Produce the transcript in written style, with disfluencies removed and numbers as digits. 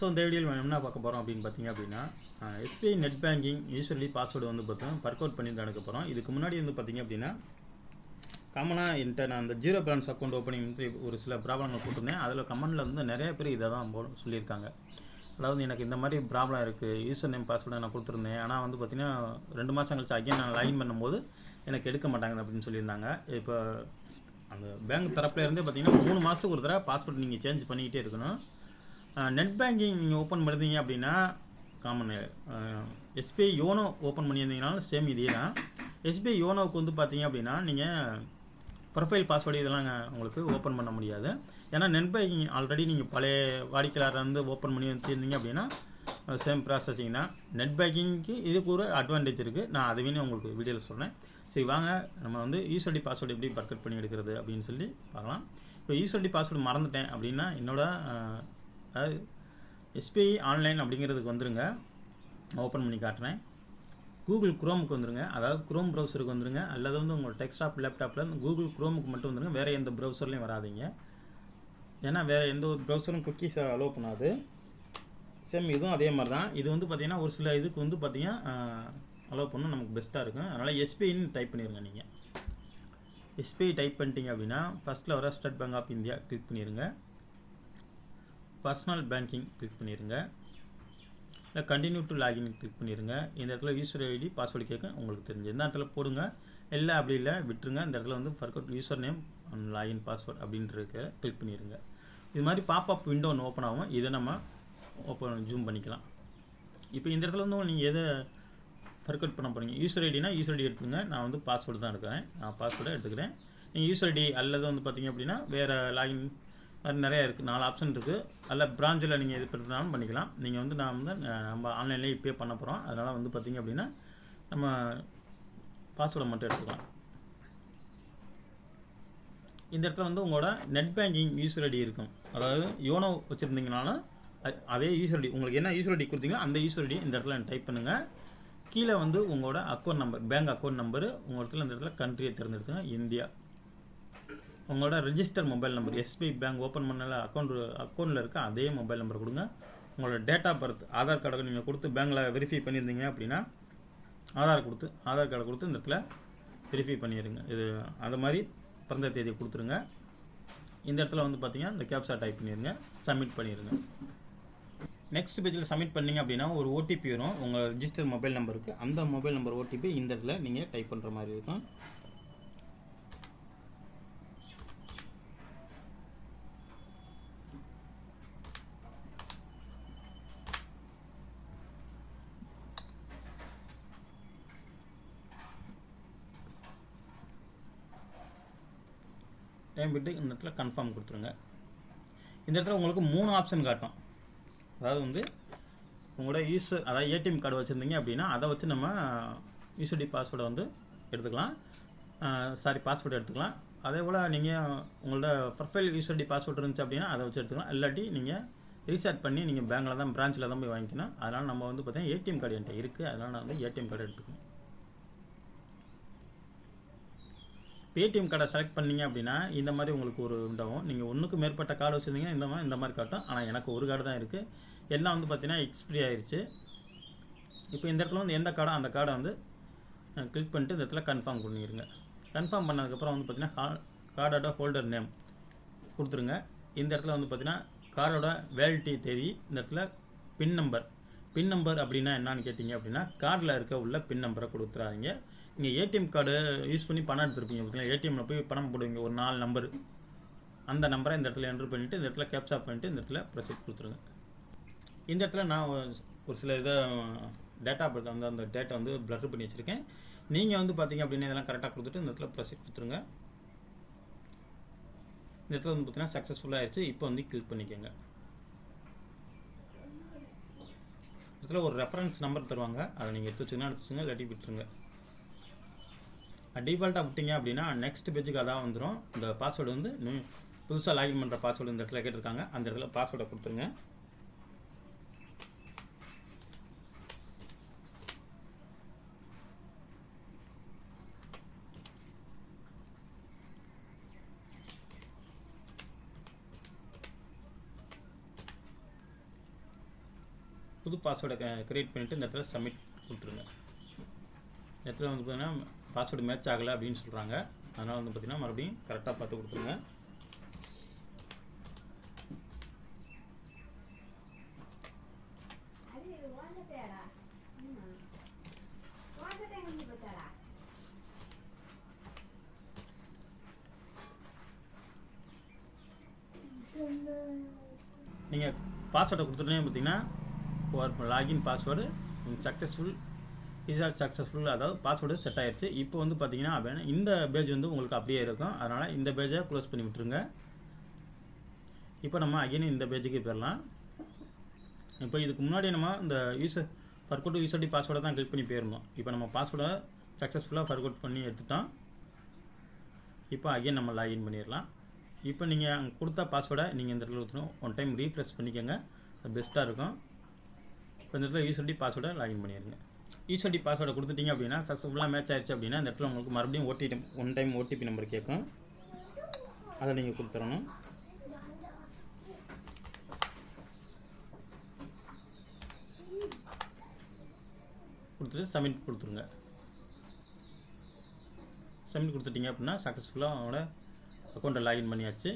So இந்த வீடியோவில் நம்ம என்ன பார்க்க போகிறோம் அப்படின்னு பார்த்தீங்க அப்படின்னா SBI net banking usually password வந்து பார்த்தீங்கன்னா ஒர்க் அவுட் பண்ணி தான் எடுக்க போகிறோம். இதுக்கு முன்னாடி வந்து பார்த்தீங்க அப்படின்னா காமனாக என்கிட்ட நான் அந்த ஜீரோ பேலன்ஸ் அக்கௌண்ட் ஓப்பனிங் ஒரு சில ப்ராப்ளங்கள் போட்டிருந்தேன். அதில் கமெண்டில் வந்து நிறைய பேர் இதை தான் சொல்லியிருக்காங்க. அதாவது எனக்கு இந்த மாதிரி ப்ராப்ளம் இருக்குது, யூசர் நேம் பாஸ்வேர்டை நான் கொடுத்துருந்தேன், ஆனால் வந்து பார்த்திங்கன்னா 2 மாதம் கழிச்சு அகைன் நான் லாகின் பண்ணும்போது எனக்கு எடுக்க மாட்டாங்க அப்படின்னு சொல்லியிருந்தாங்க. இப்போ அந்த பேங்க் தரப்புல இருந்தே பார்த்திங்கன்னா 3 மாதத்துக்கு ஒரு தடவை பாஸ்வேர்டு நீங்கள் சேஞ்ச் பண்ணிக்கிட்டே இருக்கணும். நெட் பேங்கிங் நீங்கள் ஓப்பன் பண்ணுறீங்க அப்படின்னா காமன் எஸ்பிஐ யோனோ ஓப்பன் பண்ணியிருந்தீங்கனாலும் சேம் இதே தான். எஸ்பிஐ யோனோவுக்கு வந்து பார்த்தீங்க அப்படின்னா நீங்கள் ப்ரொஃபைல் பாஸ்வேர்டு இதெல்லாம் உங்களுக்கு ஓப்பன் பண்ண முடியாது. ஏன்னா நெட் பேங்கிங் ஆல்ரெடி நீங்கள் பழைய வாடிக்கையாளர் வந்து ஓப்பன் பண்ணி வச்சுருந்தீங்க அப்படின்னா சேம் ப்ராசஸிங் தான். நெட் பேங்கிங்க்கு இதுக்கு ஒரு அட்வான்டேஜ் இருக்குது, நான் அதுவே உங்களுக்கு வீடியோவில் சொல்கிறேன். சரி வாங்க நம்ம வந்து யூசர்டி பாஸ்வேர்டு எப்படி பர்கட் பண்ணி எடுக்கிறது அப்படின்னு சொல்லி பார்க்கலாம். இப்போ யூசர்டி பாஸ்வேர்டு மறந்துட்டேன் அப்படின்னா என்னோட அதாவது எஸ்பிஐ ஆன்லைன் அப்படிங்கிறதுக்கு வந்துருங்க, ஓப்பன் பண்ணி காட்டுறேன். கூகுள் குரோமுக்கு வந்துருங்க, அதாவது குரோம் ப்ரௌசருக்கு வந்துருங்க, அல்லது வந்து உங்கள் டெஸ்க்டாப் லேப்டாப்பில் கூகுள் குரோமுக்கு மட்டும் வந்துருங்க, வேறு எந்த ப்ரௌசர்லையும் வராதிங்க. ஏன்னா வேறு எந்த ஒரு ப்ரௌசரும் குக்கீஸ் அலோவ் பண்ணாது. சேம் இதுவும் அதே மாதிரி தான். இது வந்து பார்த்திங்கன்னா ஒரு சில இதுக்கு வந்து பார்த்திங்கன்னா அலோவ் பண்ணால் நமக்கு பெஸ்ட்டாக இருக்கும். அதனால் எஸ்பிஐன்னு டைப் பண்ணிடுங்க. நீங்கள் எஸ்பிஐ டைப் பண்ணிட்டீங்க அப்படின்னா ஃபஸ்ட்டில் வர state bank of India click பண்ணிடுங்க, பர்சனல் பேங்கிங் கிளிக் பண்ணிடுங்க, இல்லை கண்டினியூ டு லாகின் கிளிக் பண்ணிடுங்க. இந்த இடத்துல யூசர் ஐடி பாஸ்வேர்டு கேட்க உங்களுக்கு தெரிஞ்சு இந்த இடத்துல போடுங்க, இல்லை அப்படி இல்லை விட்டுருங்க. இந்த இடத்துல வந்து forgot user name login password அப்படின்ட்டு கிளிக் பண்ணிடுங்க. இது மாதிரி பாப்அப் விண்டோ ஒன்று ஓப்பன் ஆகும், இதை நம்ம ஜூம் பண்ணிக்கலாம். இப்போ இந்த இடத்துல வந்து நீங்கள் எதை ஃபர்கட் பண்ண போகிறீங்க, யூசர் ஐடினா யூசர் ஐடி எடுத்துங்க, நான் வந்து பாஸ்வேர்டு தான் எடுக்கிறேன், நான் பாஸ்வேர்டை எடுத்துக்கிறேன். நீங்கள் யூசர் ஐடி அல்லது வந்து பார்த்தீங்க அப்படின்னா வேறு லாகின் அது நிறையா இருக்குது, 4 ஆப்ஷன் இருக்குது. அதில் பிரான்ச்சில் நீங்கள் எது பண்ணுறதுனாலும் பண்ணிக்கலாம். நீங்கள் வந்து நம்ம ஆன்லைன்லேயே இப்போயே பண்ண போகிறோம். அதனால் வந்து பார்த்திங்க அப்படின்னா நம்ம பாஸ்வேர்டை மட்டும் எடுத்துக்கலாம். இந்த இடத்துல வந்து உங்களோட நெட் பேங்கிங் யூசர் ஐடி இருக்கும், அதாவது யோனோ வச்சுருந்தீங்கனாலும் அதே யூசர் ஐடி உங்களுக்கு என்ன யூசர் ஐடி கொடுத்தீங்களோ அந்த யூசர் ஐடி இந்த இடத்துல டைப் பண்ணுங்கள். கீழே வந்து உங்களோட account number, bank account number உங்கள் இடத்துல இந்த இடத்துல கண்ட்ரியை தேர்ந்தெடுத்துங்க, இந்தியா. உங்களோட register mobile number, SBI bank open பண்ணல அக்கௌண்ட்டில் இருக்க அதே மொபைல் நம்பர் கொடுங்க. உங்களோட டேட் ஆஃப் பர்த், ஆதார் கார்டை நீங்கள் கொடுத்து பேங்க்கில் வெரிஃபை பண்ணியிருந்தீங்க அப்படின்னா ஆதார் கார்டை கொடுத்து இந்த இடத்துல வெரிஃபை பண்ணிடுங்க. இது அந்த மாதிரி பிறந்த தேதியை கொடுத்துருங்க. இந்த இடத்துல வந்து பார்த்தீங்கன்னா இந்த கேப்சா டைப் பண்ணிடுங்க, சப்மிட் பண்ணிடுங்க. நெக்ஸ்ட் பேஜில் சப்மிட் பண்ணிங்க அப்படின்னா ஒரு ஓடிபி வரும் உங்கள் ரெஜிஸ்டர் மொபைல் நம்பருக்கு. அந்த மொபைல் நம்பர் ஓடிபி இந்த இடத்துல நீங்கள் டைப் பண்ணுற மாதிரி இருக்கும். டைம் விட்டு இந்த இடத்துல கன்ஃபார்ம் கொடுத்துருங்க. இந்த இடத்துல உங்களுக்கு 3 ஆப்ஷன் காட்டும். அதாவது வந்து உங்களோட அதாவது ஏடிஎம் கார்டு வச்சுருந்தீங்க அப்படின்னா அதை வச்சு நம்ம யூசர்டி பாஸ்வேர்டை வந்து எடுத்துக்கலாம், பாஸ்வேர்டு எடுத்துக்கலாம். அதே போல் நீங்கள் உங்களோட ப்ரொஃபைல் யூசர்டி பாஸ்வேர்டு இருந்துச்சு அப்படின்னா அதை வச்சு எடுத்துக்கலாம். இல்லாட்டி நீங்கள் ரீசார்ட் பண்ணி நீங்கள் பேங்க்கில் தான் பிரான்ச்சில் தான் போய் வாங்கிக்கணும். அதனால் நம்ம வந்து பார்த்தீங்கன்னா ஏடிஎம் கார்டு என்கிட்ட இருக்குது, அதனால் நான் வந்து ஏடிஎம் கார்டு எடுத்துக்கணும். ஏடிஎம் கார்டை செலக்ட் பண்ணிங்க அப்படின்னா இந்த மாதிரி உங்களுக்கு ஒரு உண்டாகும். நீங்கள் ஒன்றுக்கு மேற்பட்ட கார்டு வச்சுருந்தீங்கன்னா இந்த மாதிரி காட்டும். ஆனால் எனக்கு ஒரு கார்டு தான் இருக்குது, எல்லாம் வந்து பார்த்தீங்கன்னா எக்ஸ்பிரி ஆயிடுச்சு. இப்போ இந்த இடத்துல வந்து எந்த கார்டோ அந்த கார்டை வந்து கிளிக் பண்ணிட்டு இந்த இடத்துல கன்ஃபார்ம் பண்ணிடுங்க. கன்ஃபார்ம் பண்ணதுக்கப்புறம் வந்து பார்த்தீங்கன்னா கார்டோட ஹோல்டர் நேம் கொடுத்துருங்க. இந்த இடத்துல வந்து பார்த்தீங்கன்னா கார்டோட வேலிடிட்டி தேதி, இந்த இடத்துல பின் நம்பர் அப்படின்னா என்னன்னு கேட்டிங்க அப்படின்னா கார்டில் இருக்க உள்ள பின் நம்பரை கொடுத்துறாதீங்க. நீங்கள் ஏடிஎம் கார்டு யூஸ் பண்ணி பணம் எடுத்துருப்பீங்க பார்த்தீங்கன்னா, ஏடிஎம்மில் போய் பணம் போடுவீங்க ஒரு 4 நம்பர், அந்த நம்பரை இந்த இடத்துல என்ட்ரு பண்ணிவிட்டு இந்த இடத்துல கேப்சா பண்ணிவிட்டு இந்த இடத்துல ப்ரொசீட் கொடுத்துருங்க. இந்த இடத்துல நான் ஒரு சில இதை டேட்டா பற்றி வந்து அந்த டேட்டா வந்து ப்ளர் பண்ணி வச்சுருக்கேன். நீங்கள் வந்து பார்த்தீங்க அப்படின்னா இதெல்லாம் கரெக்டாக கொடுத்துட்டு இந்த இடத்துல ப்ரொசீட் கொடுத்துருங்க. இந்த இடத்துல வந்து பார்த்தீங்கன்னா சக்ஸஸ்ஃபுல்லாக ஆயிடுச்சு. இப்போ வந்து கிளிக் பண்ணிக்கோங்க. இடத்துல ஒரு ரெஃபரன்ஸ் நம்பர் தருவாங்க, அதை நீங்கள் எடுத்து வச்சுங்க, இல்லாட்டி விட்டுருங்க. டிஃபால்ட்டாக விட்டிங்க அப்படின்னா நெக்ஸ்ட் பேஜுக்கு அதான் வந்துடும். இந்த பாஸ்வேர்டு வந்து புதுசாக லாகின் பண்ணுற பாஸ்வேர்டு இந்த இடத்துல கேட்டிருக்காங்க, அந்த இடத்துல பாஸ்வேர்டை கொடுத்துருங்க. புது பாஸ்வேர்டை க்ரியேட் பண்ணிவிட்டு இந்த இடத்துல சப்மிட் கொடுத்துருங்க. இந்த இடத்துல வந்து பார்த்திங்கன்னா பாஸ்வேர்டு மேட்ச் ஆகலை அப்படின்னு சொல்கிறாங்க. அதனால் வந்து பார்த்திங்கன்னா மறுபடியும் கரெக்டாக பார்த்து கொடுத்துருங்க. நீங்கள் பாஸ்வேர்டை கொடுத்துட்டே பார்த்தீங்கன்னா ஒரு லாகின் பாஸ்வேர்டு சக்ஸஸ்ஃபுல் சக்ஸஸ்ஃபுல், அதாவது பாஸ்வேர்டு செட் ஆயிடுச்சு. இப்போ வந்து பார்த்தீங்கன்னா இந்த பேஜ் வந்து உங்களுக்கு அப்படியே இருக்கும். அதனால் இந்த பேஜை க்ளோஸ் பண்ணி விட்டுருங்க. இப்போ நம்ம அகைன் இந்த பேஜுக்கு போயிடலாம். இப்போ இதுக்கு முன்னாடி நம்ம இந்த ஃபர்கோட் யூசர்டி பாஸ்வேர்டை தான் கிளிக் பண்ணி போயிருந்தோம். இப்போ நம்ம பாஸ்வேர்டை சக்ஸஸ்ஃபுல்லாக ஃபர்கோட் பண்ணி எடுத்துட்டோம். இப்போ அகைன் நம்ம லாகின் பண்ணிடலாம். இப்போ நீங்கள் அங்கே கொடுத்த பாஸ்வேர்டை நீங்கள் இந்த இடத்துல ஊற்றணும். ஒன் டைம் ரீஃப்ரெஷ் பண்ணிக்கோங்க, அது பெஸ்ட்டாக இருக்கும். இப்போ இந்த இடத்துல யூசர்டி பாஸ்வேர்டை லாகின் பண்ணிடுங்க. யூசர்டி பாஸ்வேர்டை கொடுத்துட்டிங்க அப்படின்னா சக்ஸஸ்ஃபுல்லாக மேட்ச் ஆயிடுச்சு அப்படின்னா இந்த இடத்துல உங்களுக்கு மறுபடியும் ஒன் டைம் ஓடிபி நம்பர் கேட்கும். அதை நீங்கள் கொடுத்துடணும். கொடுத்துட்டு சப்மிட் கொடுத்துருங்க. சப்மிட் கொடுத்துட்டிங்க அப்படின்னா சக்ஸஸ்ஃபுல்லாக அவனோட அக்கௌண்ட்டை லாகின் பண்ணியாச்சு.